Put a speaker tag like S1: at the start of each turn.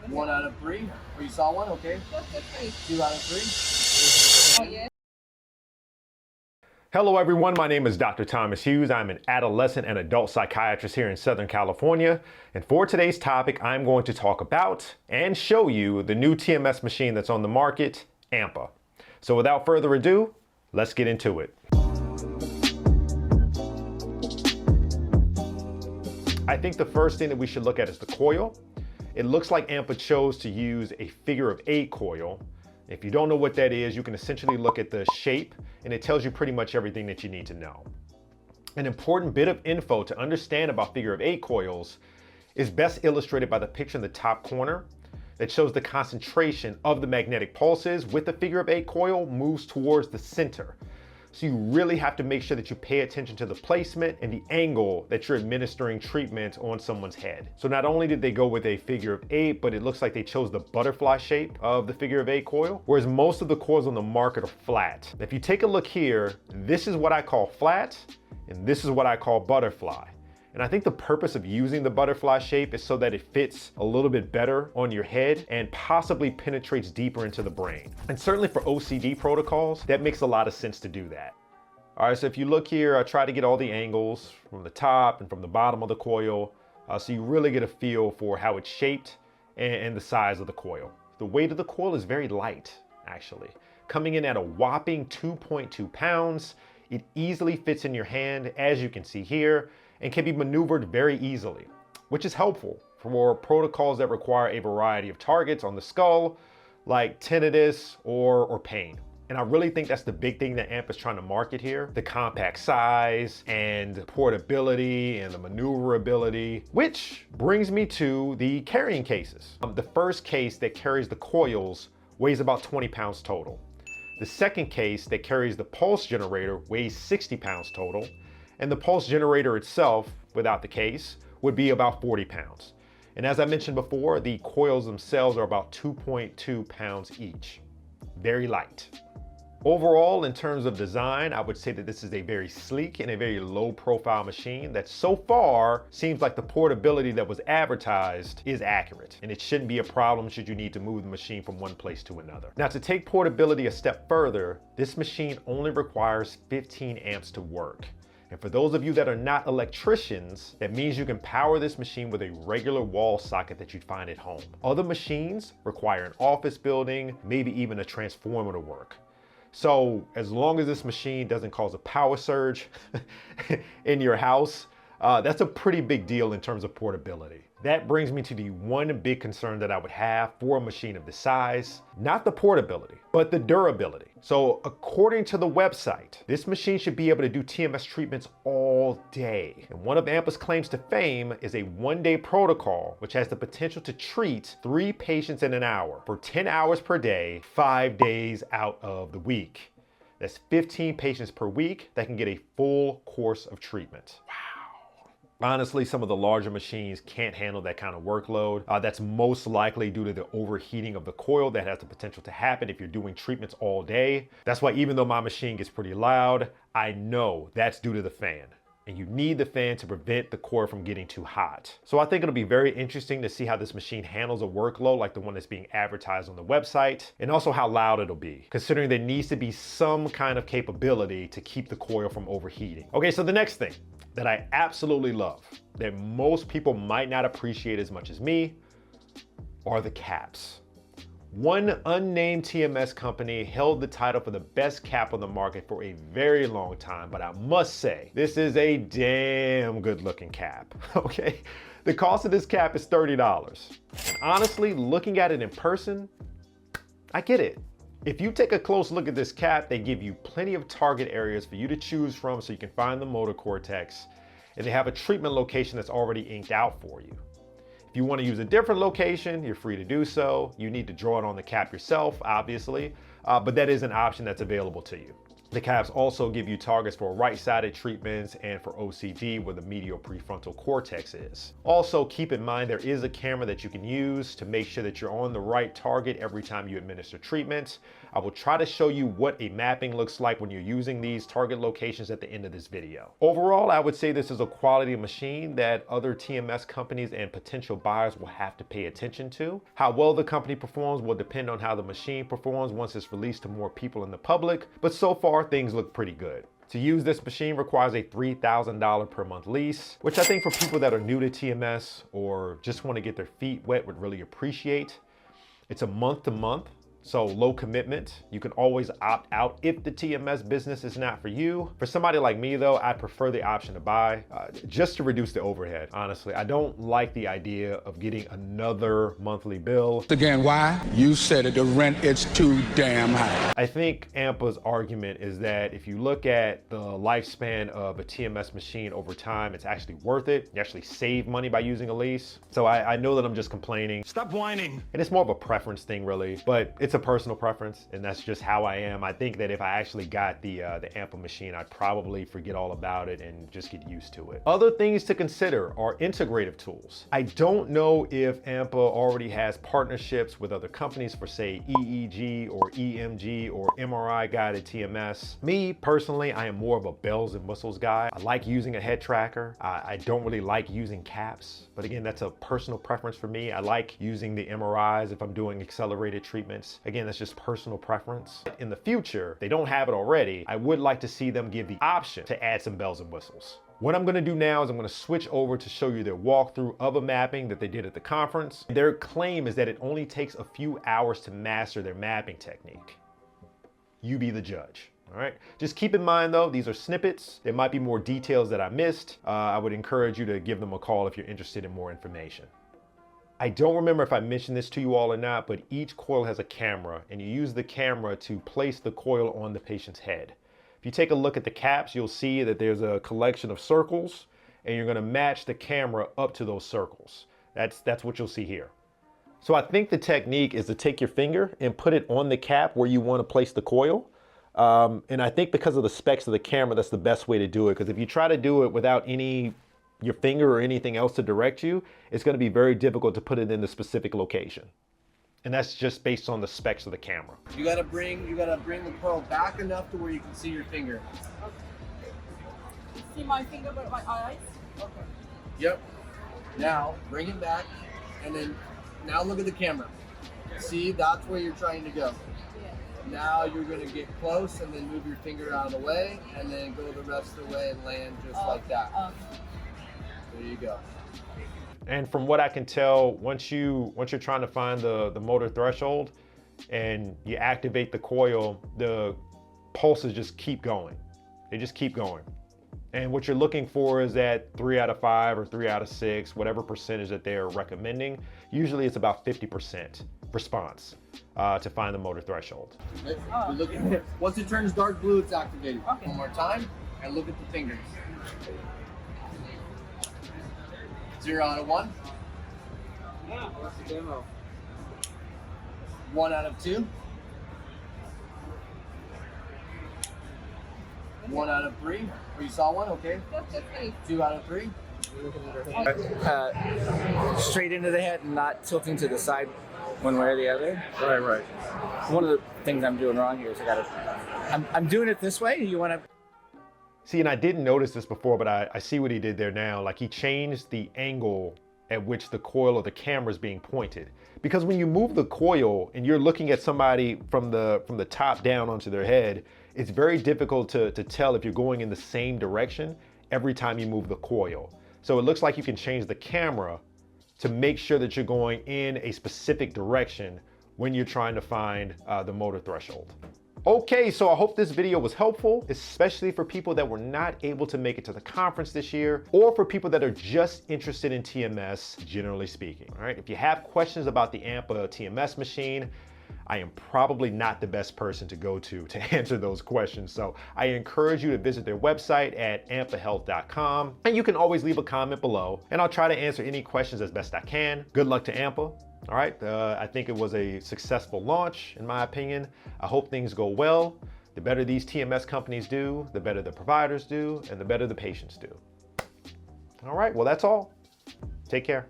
S1: 1 out of 3. Oh, you saw one? Okay.
S2: Just the 3.
S1: 2 out of 3.
S2: Oh, yes.
S3: Hello everyone, my name is Dr. Thomas Hughes. I'm an adolescent and adult psychiatrist here in Southern California. And for today's topic, I'm going to talk about and show you the new TMS machine that's on the market, AMPA. So without further ado, let's get into it. I think the first thing that we should look at is the coil. It looks like AMPA chose to use a figure of 8 coil. If you don't know what that is, you can essentially look at the shape and it tells you pretty much everything that you need to know. An important bit of info to understand about figure of 8 coils is best illustrated by the picture in the top corner that shows the concentration of the magnetic pulses with the figure of 8 coil moves towards the center. So you really have to make sure that you pay attention to the placement and the angle that you're administering treatment on someone's head. So not only did they go with a figure of 8, but it looks like they chose the butterfly shape of the figure of 8 coil, whereas most of the coils on the market are flat. If you take a look here, this is what I call flat, and this is what I call butterfly. And I think the purpose of using the butterfly shape is so that it fits a little bit better on your head and possibly penetrates deeper into the brain. And certainly for OCD protocols, that makes a lot of sense to do that. All right, so if you look here, I try to get all the angles from the top and from the bottom of the coil, so you really get a feel for how it's shaped and the size of the coil. The weight of the coil is very light, actually. Coming in at a whopping 2.2 pounds, it easily fits in your hand, as you can see here, and can be maneuvered very easily, which is helpful for protocols that require a variety of targets on the skull, like tinnitus or pain. And I really think that's the big thing that AMPA is trying to market here, the compact size and portability and the maneuverability, which brings me to the carrying cases. The first case that carries the coils weighs about 20 pounds total. The second case that carries the pulse generator weighs 60 pounds total. And the pulse generator itself, without the case, would be about 40 pounds. And as I mentioned before, the coils themselves are about 2.2 pounds each. Very light. Overall, in terms of design, I would say that this is a very sleek and a very low profile machine that so far seems like the portability that was advertised is accurate. And it shouldn't be a problem should you need to move the machine from one place to another. Now, to take portability a step further, this machine only requires 15 amps to work. And for those of you that are not electricians, that means you can power this machine with a regular wall socket that you'd find at home. Other machines require an office building, maybe even a transformer to work. So as long as this machine doesn't cause a power surge in your house, that's a pretty big deal in terms of portability. That brings me to the one big concern that I would have for a machine of this size, not the portability, but the durability. So according to the website, this machine should be able to do TMS treatments all day. And one of AMPA's claims to fame is a 1-day protocol, which has the potential to treat 3 patients in an hour for 10 hours per day, 5 days out of the week. That's 15 patients per week that can get a full course of treatment. Wow. Honestly, some of the larger machines can't handle that kind of workload. That's most likely due to the overheating of the coil that has the potential to happen if you're doing treatments all day. That's why even though my machine gets pretty loud, I know that's due to the fan. And you need the fan to prevent the coil from getting too hot. So I think it'll be very interesting to see how this machine handles a workload like the one that's being advertised on the website, and also how loud it'll be, considering there needs to be some kind of capability to keep the coil from overheating. Okay, so the next thing that I absolutely love, that most people might not appreciate as much as me, are the caps. One unnamed TMS company held the title for the best cap on the market for a very long time, but I must say, this is a damn good looking cap, okay? The cost of this cap is $30. And honestly, looking at it in person, I get it. If you take a close look at this cap, they give you plenty of target areas for you to choose from so you can find the motor cortex, and they have a treatment location that's already inked out for you. If you want to use a different location, you're free to do so. You need to draw it on the cap yourself, obviously, but that is an option that's available to you. The caps also give you targets for right-sided treatments and for OCD where the medial prefrontal cortex is. Also, keep in mind there is a camera that you can use to make sure that you're on the right target every time you administer treatment. I will try to show you what a mapping looks like when you're using these target locations at the end of this video. Overall, I would say this is a quality machine that other TMS companies and potential buyers will have to pay attention to. How well the company performs will depend on how the machine performs once it's released to more people in the public, but so far things look pretty good. To use this machine requires a $3,000 per month lease, which I think for people that are new to TMS or just want to get their feet wet would really appreciate. It's a month to month, so low commitment. You can always opt out if the TMS business is not for you. For somebody like me though, I prefer the option to buy just to reduce the overhead. Honestly, I don't like the idea of getting another monthly bill.
S2: Again, why? You said it, the rent is too damn high.
S3: I think AMPA's argument is that if you look at the lifespan of a TMS machine over time, it's actually worth it. You actually save money by using a lease. So I know that I'm just complaining.
S4: Stop whining.
S3: And it's more of a preference thing really, but it's a personal preference and that's just how I am. I think that if I actually got the AMPA machine, I'd probably forget all about it and just get used to it. Other things to consider are integrative tools. I don't know if AMPA already has partnerships with other companies for say EEG or EMG or MRI guided TMS. Me personally, I am more of a bells and whistles guy. I like using a head tracker. I don't really like using caps, but again, that's a personal preference for me. I like using the MRIs if I'm doing accelerated treatments. Again, that's just personal preference. In the future, if they don't have it already, I would like to see them give the option to add some bells and whistles. What I'm gonna do now is I'm gonna switch over to show you their walkthrough of a mapping that they did at the conference. Their claim is that it only takes a few hours to master their mapping technique. You be the judge. All right, just keep in mind though, these are snippets. There might be more details that I missed. I would encourage you to give them a call if you're interested in more information. I don't remember if I mentioned this to you all or not, but each coil has a camera and you use the camera to place the coil on the patient's head. If you take a look at the caps, you'll see that there's a collection of circles and you're gonna match the camera up to those circles. That's what you'll see here. So I think the technique is to take your finger and put it on the cap where you wanna place the coil. And I think because of the specs of the camera, that's the best way to do it. Because if you try to do it without your finger or anything else to direct you, it's going to be very difficult to put it in the specific location. And that's just based on the specs of the camera.
S1: You gotta bring the coil back enough to where you can see your finger.
S5: Okay. See my finger but my eyes? Okay.
S1: Yep. Now bring it back and then now look at the camera. See, that's where you're trying to go.
S5: Yeah.
S1: Now you're gonna get close and then move your finger out of the way and then go the rest of the way and land just like that. There you go.
S3: And from what I can tell, once you're trying to find the motor threshold and you activate the coil, the pulses just keep going. They just keep going. And what you're looking for is that 3 out of 5 or 3 out of 6, whatever percentage that they're recommending. Usually it's about 50% response to find the motor threshold.
S1: Okay. Look at it. Once it turns dark blue, it's activated.
S5: Okay.
S1: One more time and look at the fingers. 0 out of 1.
S5: Yeah, what's the demo?
S1: 1 out of 2. 1 out of 3. Oh, you saw one? Okay.
S5: That's
S1: 2 out of 3.
S6: Straight into the head and not tilting to the side one way or the other.
S1: Right.
S6: One of the things I'm doing wrong here is I'm doing it this way. You want to?
S3: See, and I didn't notice this before, but I see what he did there now. Like he changed the angle at which the coil or the camera is being pointed. Because when you move the coil and you're looking at somebody from the top down onto their head, it's very difficult to tell if you're going in the same direction every time you move the coil. So it looks like you can change the camera to make sure that you're going in a specific direction when you're trying to find the motor threshold. Okay, so I hope this video was helpful, especially for people that were not able to make it to the conference this year, or for people that are just interested in TMS, generally speaking. All right, if you have questions about the AMPA TMS machine, I am probably not the best person to go to answer those questions. So I encourage you to visit their website at ampahealth.com. And you can always leave a comment below and I'll try to answer any questions as best I can. Good luck to AMPA. All right, I think it was a successful launch in my opinion. I hope things go well. The better these TMS companies do, the better the providers do, and the better the patients do. All right, well, that's all. Take care.